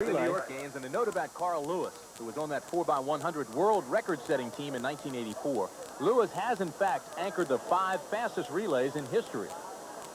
The New York games, and a note about Carl Lewis, who was on that 4x100 world record-setting team in 1984. Lewis has, in fact, anchored the 5 fastest relays in history.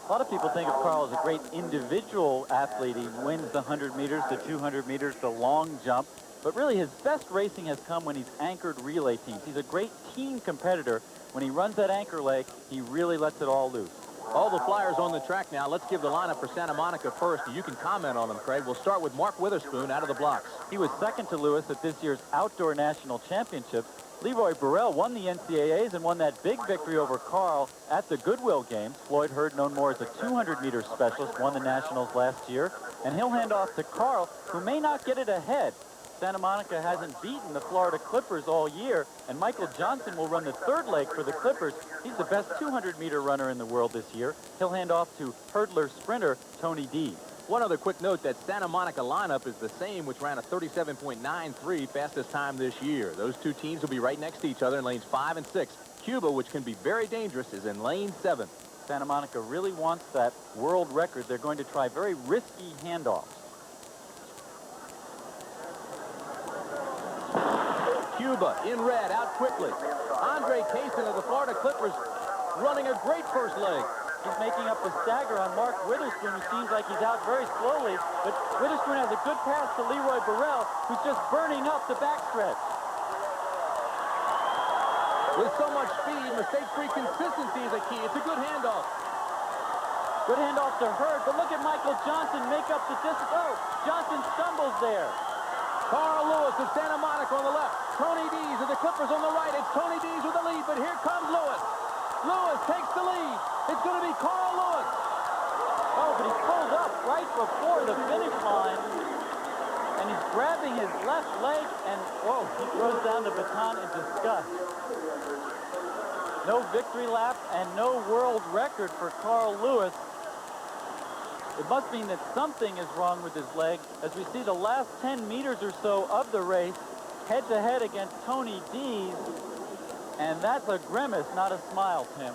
A lot of people think of Carl as a great individual athlete. He wins the 100 meters, the 200 meters, the long jump. But really, his best racing has come when he's anchored relay teams. He's a great team competitor. When he runs that anchor leg, he really lets it all loose. All the flyers on the track now. Let's give the lineup for Santa Monica first. You can comment on them, Craig. We'll start with Mark Witherspoon out of the blocks. He was second to Lewis at this year's Outdoor National Championships. Leroy Burrell won the NCAAs and won that big victory over Carl at the Goodwill Games. Floyd Hurd, known more as a 200-meter specialist, won the Nationals last year. And he'll hand off to Carl, who may not get it ahead. Santa Monica hasn't beaten the Florida Clippers all year, and Michael Johnson will run the third leg for the Clippers. He's the best 200-meter runner in the world this year. He'll hand off to hurdler sprinter Tony Dees. One other quick note, that Santa Monica lineup is the same, which ran a 37.93 fastest time this year. Those two teams will be right next to each other in lanes 5 and 6. Cuba, which can be very dangerous, is in lane 7. Santa Monica really wants that world record. They're going to try very risky handoffs. Cuba in red, out quickly. Cason of the Florida Clippers running a great first leg. He's making up the stagger on Mark Witherspoon, who seems like he's out very slowly. But Witherspoon has a good pass to Leroy Burrell, who's just burning up the backstretch. With so much speed, mistake-free consistency is a key. It's a good handoff. Good handoff to Hurd, but look at Michael Johnson make up the distance. Oh, Johnson stumbles there. Carl Lewis of Santa Monica on the left. Tony Dees of the Clippers on the right. It's Tony Dees with the lead, but here comes Lewis. Lewis takes the lead. It's going to be Carl Lewis. Oh, but he pulled up right before the finish line, and he's grabbing his left leg, and, whoa, he throws down the baton in disgust. No victory lap and no world record for Carl Lewis. It must mean that something is wrong with his leg, as we see the last 10 meters or so of the race, head-to-head against Tony Dees, and that's a grimace, not a smile, Tim.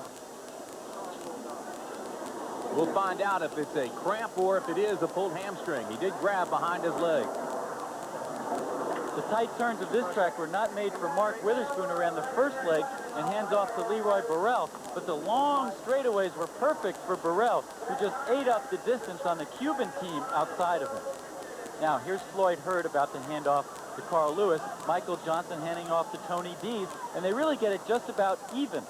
We'll find out if it's a cramp or if it is a pulled hamstring. He did grab behind his leg. The tight turns of this track were not made for Mark Witherspoon, who ran the first leg and hands off to Leroy Burrell, but the long straightaways were perfect for Burrell, who just ate up the distance on the Cuban team outside of him. Now, here's Floyd Hurd about to hand off to Carl Lewis, Michael Johnson handing off to Tony Dees, and they really get it just about even.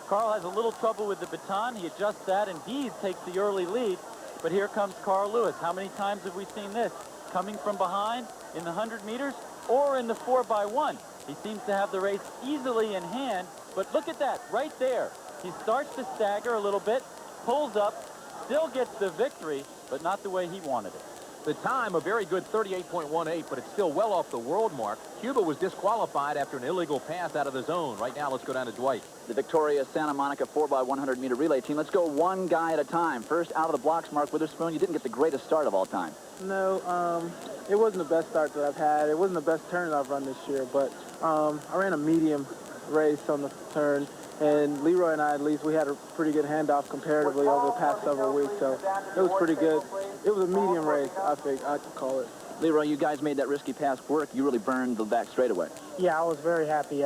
Carl has a little trouble with the baton. He adjusts that, and Dees takes the early lead, but here comes Carl Lewis. How many times have we seen this? Coming from behind in the 100 meters or in the 4x1. He seems to have the race easily in hand, but look at that right there. He starts to stagger a little bit, pulls up, still gets the victory, but not the way he wanted it. The time, a very good 38.18, but it's still well off the world mark. Cuba was disqualified after an illegal pass out of the zone. Right now, let's go down to Dwight. The victorious Santa Monica 4x100-meter relay team. Let's go one guy at a time. First, out of the blocks, Mark Witherspoon. You didn't get the greatest start of all time. No, it wasn't the best start that I've had. It wasn't the best turn that I've run this year, but I ran a medium race on the turn, and Leroy and I, at least, we had a pretty good handoff comparatively over the past several weeks, so it was pretty good. It was a medium race, I think I could call it. Leroy, you guys made that risky pass work. You really burned the back straightaway. Yeah, I was very happy.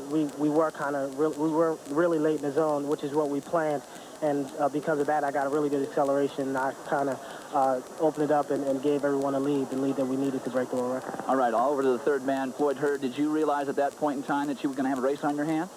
We were really late in the zone, which is what we planned, and because of that, I got a really good acceleration. I kind of opened it up and gave everyone a lead, the lead that we needed to break the world record. All right, all over to the third man, Floyd Hurd. Did you realize at that point in time that you were going to have a race on your hands?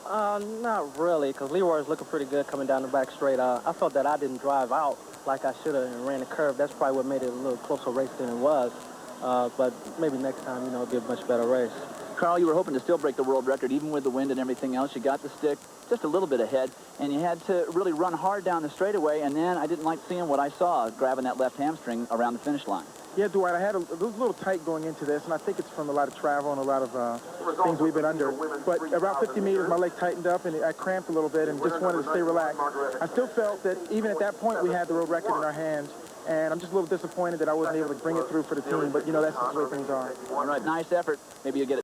Not really, because Leroy was looking pretty good coming down the back straight. I felt that I didn't drive out like I should have and ran the curve. That's probably what made it a little closer race than it was. But maybe next time, you know, it'll be a much better race. Carl, you were hoping to still break the world record, even with the wind and everything else. You got the stick just a little bit ahead, and you had to really run hard down the straightaway, and then I didn't like seeing what I saw, grabbing that left hamstring around the finish line. Yeah, Dwight, it was a little tight going into this, and I think it's from a lot of travel and a lot of things we've been under. But around 50 meters, my leg tightened up, and I cramped a little bit and just wanted to stay relaxed. I still felt that even at that point, we had the world record in our hands, and I'm just a little disappointed that I wasn't able to bring it through for the team, but, you know, that's just the way things are. All right, nice effort. Maybe you'll get it.